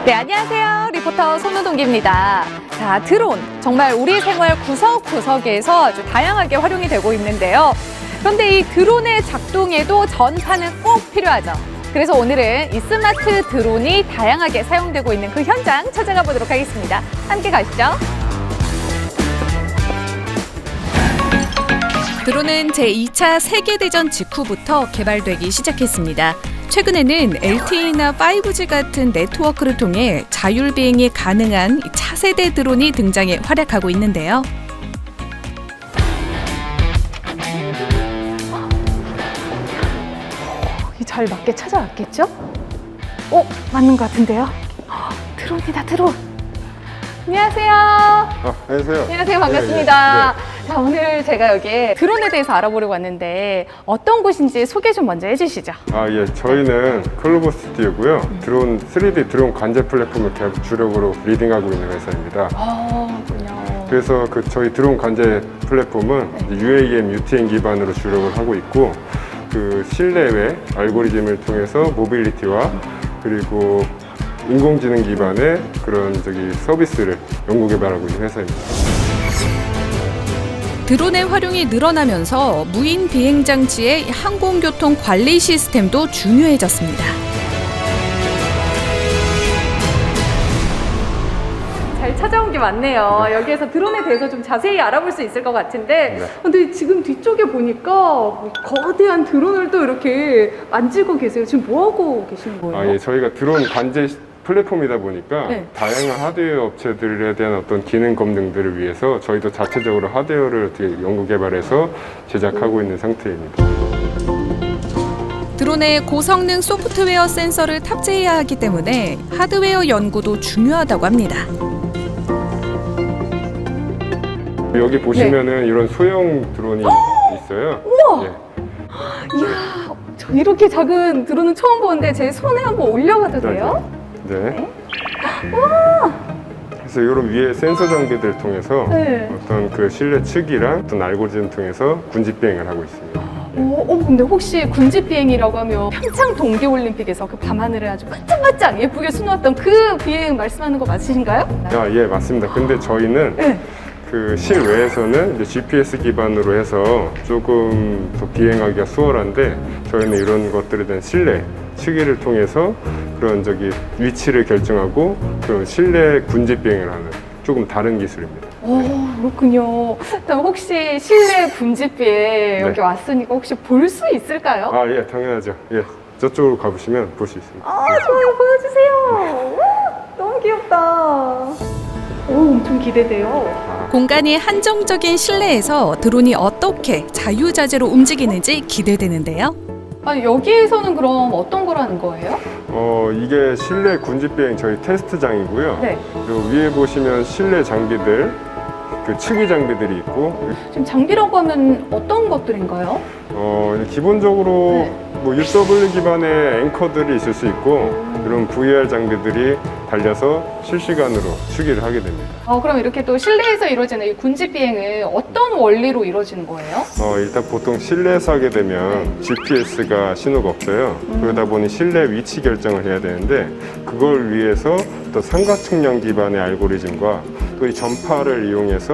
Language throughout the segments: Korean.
네, 안녕하세요. 리포터 손우동기입니다. 자, 드론. 정말 우리 생활 구석구석에서 아주 다양하게 활용이 되고 있는데요. 그런데 이 드론의 작동에도 전파는 꼭 필요하죠. 그래서 오늘은 이 스마트 드론이 다양하게 사용되고 있는 그 현장 찾아가 보도록 하겠습니다. 함께 가시죠. 드론은 제2차 세계대전 직후부터 개발되기 시작했습니다. 최근에는 LTE나 5G 같은 네트워크를 통해 자율비행이 가능한 차세대 드론이 등장해 활약하고 있는데요. 잘 맞게 찾아왔겠죠? 맞는 것 같은데요? 드론이다, 드론. 안녕하세요. 안녕하세요. 안녕하세요. 반갑습니다. 자, 오늘 제가 여기 드론에 대해서 알아보려고 왔는데 어떤 곳인지 소개 좀 먼저 해주시죠. 저희는 클로버 스튜디오고요. 드론 3D 드론 관제 플랫폼을 주력으로 리딩하고 있는 회사입니다. 그렇군요. 그래서 저희 드론 관제 플랫폼은 UAM, UTM 기반으로 주력을 하고 있고, 그 실내외 알고리즘을 통해서 모빌리티와 그리고 인공지능 기반의 그런 서비스를 연구 개발하고 있는 회사입니다. 드론의 활용이 늘어나면서 무인 비행 장치의 항공교통 관리 시스템도 중요해졌습니다. 잘 찾아온 게 맞네요. 여기에서 드론에 대해서 좀 자세히 알아볼 수 있을 것 같은데, 근데 지금 뒤쪽에 보니까 거대한 드론을 또 이렇게 만지고 계세요. 지금 뭐 하고 계시는 거예요? 저희가 드론 관제 플랫폼이다 보니까 네. 다양한 하드웨어 업체들에 대한 어떤 기능 검증들을 위해서 저희도 자체적으로 하드웨어를 어떻게 연구 개발해서 제작하고 있는 상태입니다. 드론에 고성능 소프트웨어 센서를 탑재해야 하기 때문에 하드웨어 연구도 중요하다고 합니다. 여기 보시면은 이런 소형 드론이 있어요. 우와! 예. 이야, 저 이렇게 작은 드론은 처음 보는데 제 손에 한번 올려봐도 돼요? 네. 그래서 이런 위에 센서 장비들을 통해서 어떤 그 실내 측이랑 어떤 알고리즘 통해서 군집 비행을 하고 있습니다. 근데 혹시 군집 비행이라고 하면 평창 동계올림픽에서 그 밤하늘을 아주 반짝반짝 예쁘게 수놓았던 그 비행 말씀하는 거 맞으신가요? 예, 맞습니다. 근데 저희는 그 실외에서는 이제 GPS 기반으로 해서 조금 더 비행하기가 수월한데, 저희는 이런 것들에 대한 실내 측위를 통해서 그런 위치를 결정하고 그런 실내 군집 비행을 하는 조금 다른 기술입니다. 그렇군요. 그럼 혹시 실내 군집 비행 여기 왔으니까 혹시 볼 수 있을까요? 예, 당연하죠. 예, 저쪽으로 가보시면 볼 수 있습니다. 좋아요. 보여주세요. 너무 귀엽다. 엄청 기대돼요. 공간이 한정적인 실내에서 드론이 어떻게 자유자재로 움직이는지 기대되는데요. 여기에서는 그럼 어떤 걸 하는 거예요? 이게 실내 군집 비행 저희 테스트장이고요. 네. 그리고 위에 보시면 실내 장비들, 그 측위 장비들이 있고, 지금 장비라고 하면 어떤 것들인가요? 기본적으로 UW 기반의 앵커들이 있을 수 있고, 이런 VR 장비들이 달려서 실시간으로 측위를 하게 됩니다. 그럼 이렇게 또 실내에서 이루어지는 이 군집 비행은 어떤 원리로 이루어지는 거예요? 일단 보통 실내에서 하게 되면 GPS가 신호가 없어요. 그러다 보니 실내 위치 결정을 해야 되는데, 그걸 위해서 또 삼각측량 기반의 알고리즘과 또 이 전파를 이용해서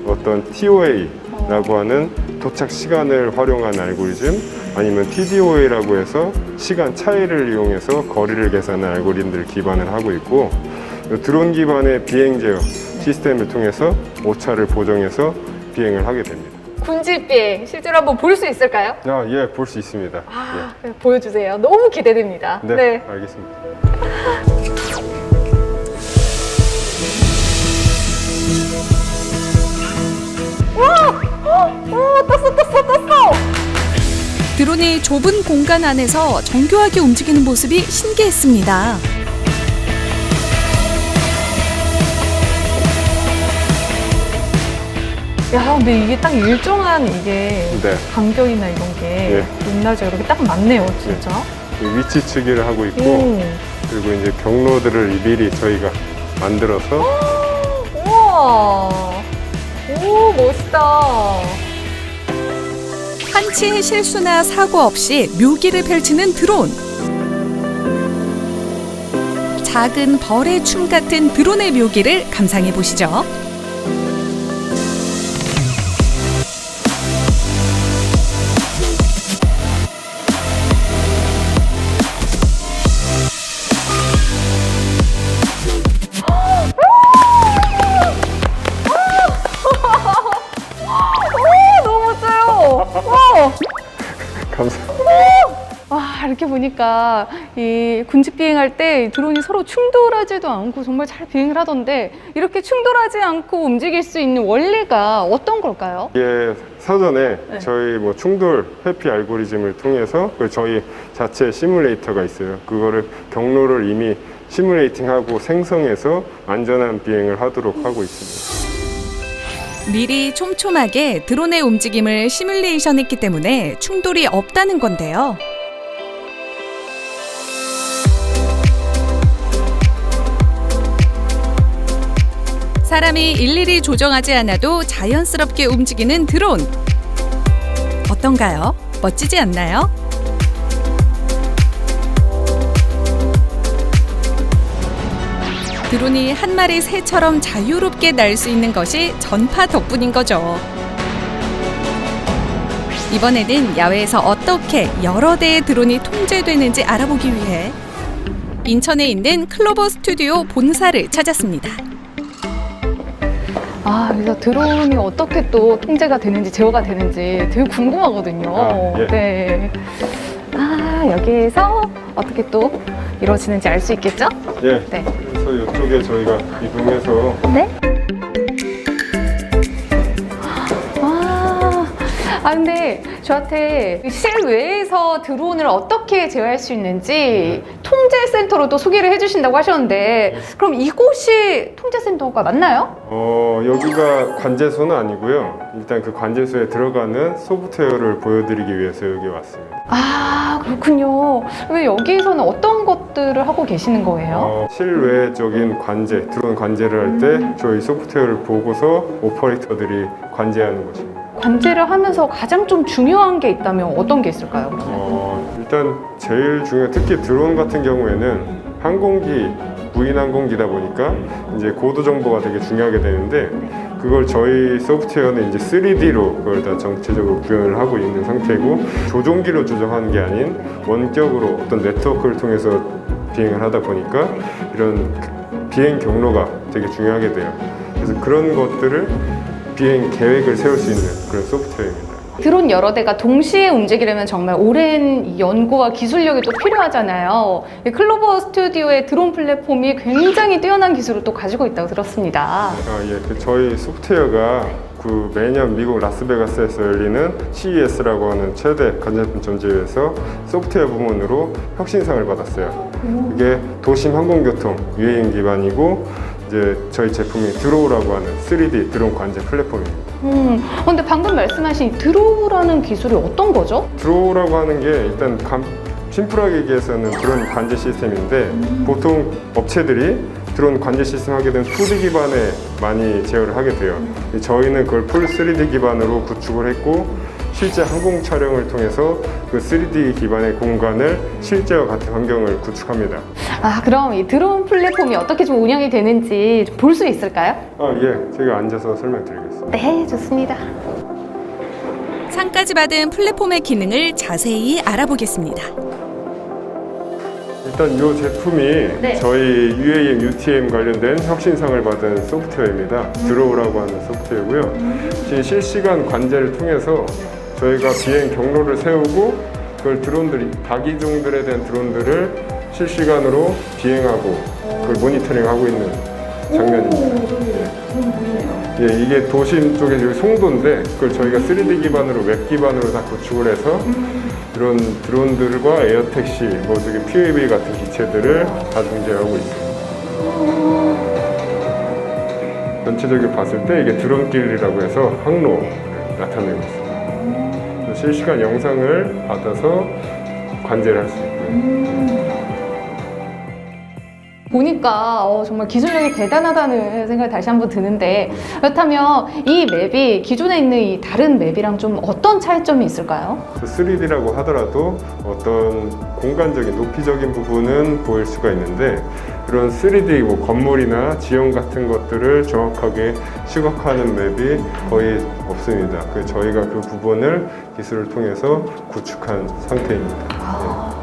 어떤 TOA라고 하는 도착 시간을 활용한 알고리즘, 아니면 TDOA라고 해서 시간 차이를 이용해서 거리를 계산하는 알고리즘들을 기반을 하고 있고, 드론 기반의 비행 제어 시스템을 통해서 오차를 보정해서 비행을 하게 됩니다. 군집 비행 실제로 한번 볼 수 있을까요? 예, 볼 수 있습니다. 보여주세요. 너무 기대됩니다. 네, 알겠습니다. 떴어! 드론이 좁은 공간 안에서 정교하게 움직이는 모습이 신기했습니다. 근데 이게 딱 일정한 간격이나 이런 게 높낮이가 이렇게 딱 맞네요, 진짜. 위치 측위를 하고 있고, 그리고 이제 경로들을 미리 저희가 만들어서. 우와! 멋있다. 한치의 실수나 사고 없이 묘기를 펼치는 드론. 작은 벌의 춤 같은 드론의 묘기를 감상해 보시죠. 너무 멋져요. 와. 감사합니다. 와, 이렇게 보니까 이 군집 비행할 때 드론이 서로 충돌하지도 않고 정말 잘 비행을 하던데 이렇게 충돌하지 않고 움직일 수 있는 원리가 어떤 걸까요? 이게 사전에 네. 저희 뭐 충돌 회피 알고리즘을 통해서 저희 자체 시뮬레이터가 있어요. 그거를 경로를 이미 시뮬레이팅하고 생성해서 안전한 비행을 하도록 하고 있습니다. 미리 촘촘하게 드론의 움직임을 시뮬레이션했기 때문에 충돌이 없다는 건데요. 사람이 일일이 조정하지 않아도 자연스럽게 움직이는 드론. 어떤가요? 멋지지 않나요? 드론이 한 마리 새처럼 자유롭게 날 수 있는 것이 전파 덕분인 거죠. 이번에는 야외에서 어떻게 여러 대의 드론이 통제되는지 알아보기 위해 인천에 있는 클로버 스튜디오 본사를 찾았습니다. 아, 그래서 드론이 어떻게 또 통제가 되는지 제어가 되는지 되게 궁금하거든요. 아, 예. 네. 아, 여기에서 어떻게 또 이루어지는지 알 수 있겠죠? 예. 네. 그래서 이쪽에 저희가 이동해서 네? 근데 저한테 실외에서 드론을 어떻게 제어할 수 있는지 통제센터로 또 소개를 해주신다고 하셨는데 그럼 이곳이 통제센터가 맞나요? 여기가 관제소는 아니고요. 일단 그 관제소에 들어가는 소프트웨어를 보여드리기 위해서 여기 왔습니다. 아, 그렇군요. 왜 여기서는 어떤 것들을 하고 계시는 거예요? 실외적인 관제, 드론 관제를 할 때 저희 소프트웨어를 보고서 오퍼레이터들이 관제하는 것입니다. 관제를 하면서 가장 좀 중요한 게 있다면 어떤 게 있을까요? 일단 제일 특히 드론 같은 경우에는 항공기, 무인 항공기다 보니까 이제 고도 정보가 되게 중요하게 되는데 그걸 저희 소프트웨어는 이제 3D로 그걸 다 정체적으로 구현을 하고 있는 상태고 조종기로 조정하는 게 아닌 원격으로 어떤 네트워크를 통해서 비행을 하다 보니까 이런 비행 경로가 되게 중요하게 돼요. 그래서 그런 것들을 비행 계획을 세울 수 있는 그런 소프트웨어입니다. 드론 여러 대가 동시에 움직이려면 정말 오랜 연구와 기술력이 또 필요하잖아요. 이 클로버 스튜디오의 드론 플랫폼이 굉장히 뛰어난 기술을 또 가지고 있다고 들었습니다. 예. 저희 소프트웨어가 매년 미국 라스베가스에서 열리는 CES라고 하는 최대 건전품 전지회에서 소프트웨어 부문으로 혁신상을 받았어요. 이게 도심 항공교통 UAM 기반이고 이제 저희 제품이 드로우라고 하는 3D 드론 관제 플랫폼입니다. 근데 방금 말씀하신 이 드로우라는 기술이 어떤 거죠? 드로우라고 하는 게 일단 심플하게 얘기해서는 드론 관제 시스템인데 보통 업체들이 드론 관제 시스템 하게 되면 2D 기반에 많이 제어를 하게 돼요. 저희는 그걸 풀 3D 기반으로 구축을 했고 실제 항공 촬영을 통해서 그 3D 기반의 공간을 실제와 같은 환경을 구축합니다. 그럼 이 드론 플랫폼이 어떻게 좀 운영이 되는지 볼 수 있을까요? 예. 제가 앉아서 설명드리겠습니다. 네, 좋습니다. 상까지 받은 플랫폼의 기능을 자세히 알아보겠습니다. 일단 이 제품이 네. 저희 UAM, UTM 관련된 혁신상을 받은 소프트웨어입니다. 드로우라고 하는 소프트웨어고요. 지금 실시간 관제를 통해서 저희가 비행 경로를 세우고 그걸 드론들이 다기종들에 대한 드론들을 실시간으로 비행하고 그걸 모니터링하고 있는 장면입니다. 예, 이게 도심 쪽에 여기 송도인데 그걸 저희가 3D 기반으로 웹 기반으로 다 구축을 해서 이런 드론들과 에어택시, 저기 PUV 같은 기체들을 다 중재하고 있습니다. 전체적으로 봤을 때 이게 드론길이라고 해서 항로를 나타내고 있습니다. 실시간 영상을 받아서 관제를 할 수 있고요. 보니까 정말 기술력이 대단하다는 생각이 다시 한번 드는데, 그렇다면 이 맵이 기존에 있는 이 다른 맵이랑 좀 어떤 차이점이 있을까요? 3D라고 하더라도 어떤 공간적인 높이적인 부분은 보일 수가 있는데, 그런 3D 뭐 건물이나 지형 같은 것들을 정확하게 시각화하는 맵이 거의 없습니다. 저희가 그 부분을 기술을 통해서 구축한 상태입니다.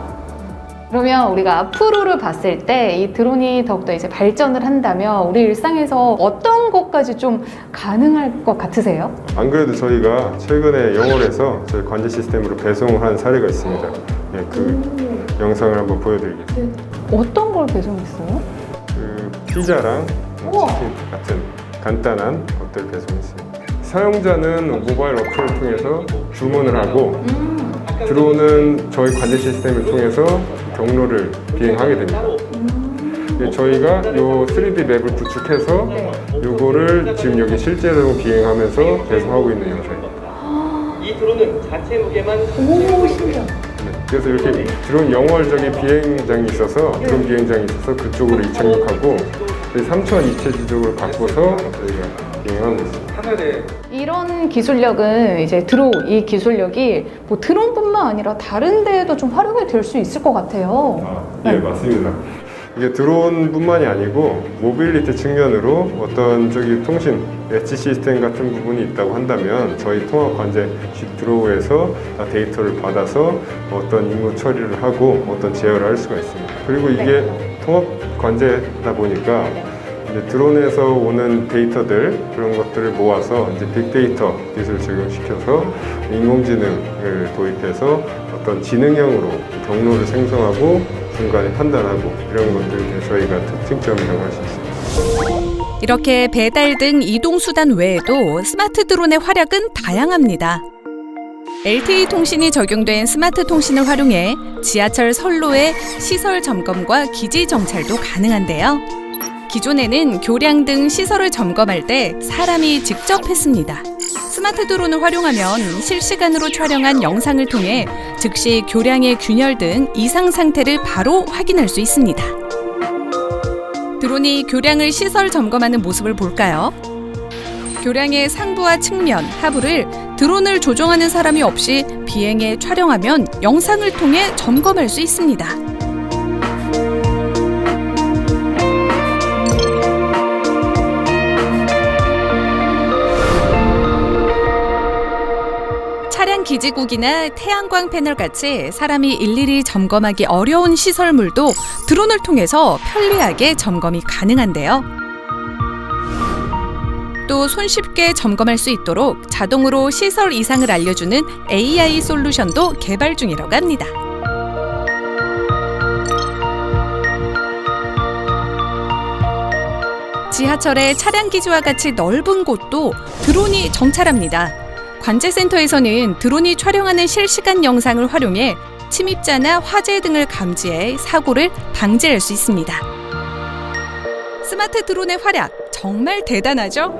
그러면 우리가 앞으로를 봤을 때 이 드론이 더욱더 이제 발전을 한다면 우리 일상에서 어떤 것까지 좀 가능할 것 같으세요? 안 그래도 저희가 최근에 영월에서 저희 관제 시스템으로 배송한 사례가 있습니다. 예, 그 영상을 한번 보여드리겠습니다. 어떤 걸 배송했어요? 그 피자랑 우와. 치킨 같은 간단한 것들을 배송했어요. 사용자는 모바일 어플을 통해서 주문을 하고 드론은 저희 관제 시스템을 통해서 경로를 비행하게 됩니다. 저희가 이 3D 맵을 구축해서 이거를 지금 여기 실제로 비행하면서 배송하고 있는 영상입니다. 이 드론은 자체 무게만 오, 신기하다. 그래서 이렇게 드론 영월적인 비행장이 있어서 드론 비행장이 있어서 그쪽으로 이착륙하고 3천 이체 지적을 바꿔서 저희가 비행하고 있습니다. 이런 기술력은 이제 이 기술력이 뭐 드론뿐만 아니라 다른 데에도 좀 활용이 될 수 있을 것 같아요. 예, 맞습니다. 이게 드론뿐만이 아니고 모빌리티 측면으로 어떤 통신, 엣지 시스템 같은 부분이 있다고 한다면 저희 통합 관제 드로우에서 데이터를 받아서 어떤 임무 처리를 하고 어떤 제어를 할 수가 있습니다. 그리고 이게 통합 관제다 보니까 이제 드론에서 오는 데이터들 그런 것들을 모아서 이제 빅데이터 기술을 적용시켜서 인공지능을 도입해서 어떤 지능형으로 경로를 생성하고 중간에 판단하고 이런 것들을 저희가 특징점이라고 할 수 있습니다. 이렇게 배달 등 이동수단 외에도 스마트 드론의 활약은 다양합니다. LTE 통신이 적용된 스마트 통신을 활용해 지하철 선로의 시설 점검과 기지 정찰도 가능한데요. 기존에는 교량 등 시설을 점검할 때 사람이 직접 했습니다. 스마트 드론을 활용하면 실시간으로 촬영한 영상을 통해 즉시 교량의 균열 등 이상 상태를 바로 확인할 수 있습니다. 드론이 교량을 시설 점검하는 모습을 볼까요? 교량의 상부와 측면, 하부를 드론을 조종하는 사람이 없이 비행해 촬영하면 영상을 통해 점검할 수 있습니다. 차량 기지국이나 태양광 패널 같이 사람이 일일이 점검하기 어려운 시설물도 드론을 통해서 편리하게 점검이 가능한데요. 또 손쉽게 점검할 수 있도록 자동으로 시설 이상을 알려주는 AI 솔루션도 개발 중이라고 합니다. 지하철의 차량 기지와 같이 넓은 곳도 드론이 정찰합니다. 관제센터에서는 드론이 촬영하는 실시간 영상을 활용해 침입자나 화재 등을 감지해 사고를 방지할 수 있습니다. 스마트 드론의 활약 정말 대단하죠?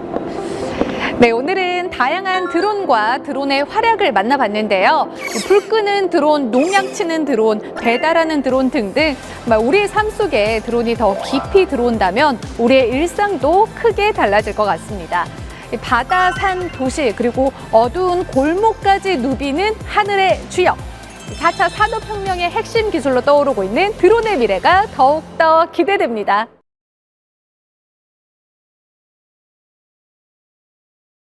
네, 오늘은 다양한 드론과 드론의 활약을 만나봤는데요. 불 끄는 드론, 농약 치는 드론, 배달하는 드론 등등 정말 우리의 삶 속에 드론이 더 깊이 들어온다면 우리의 일상도 크게 달라질 것 같습니다. 바다, 산, 도시, 그리고 어두운 골목까지 누비는 하늘의 주역. 4차 산업혁명의 핵심 기술로 떠오르고 있는 드론의 미래가 더욱더 기대됩니다.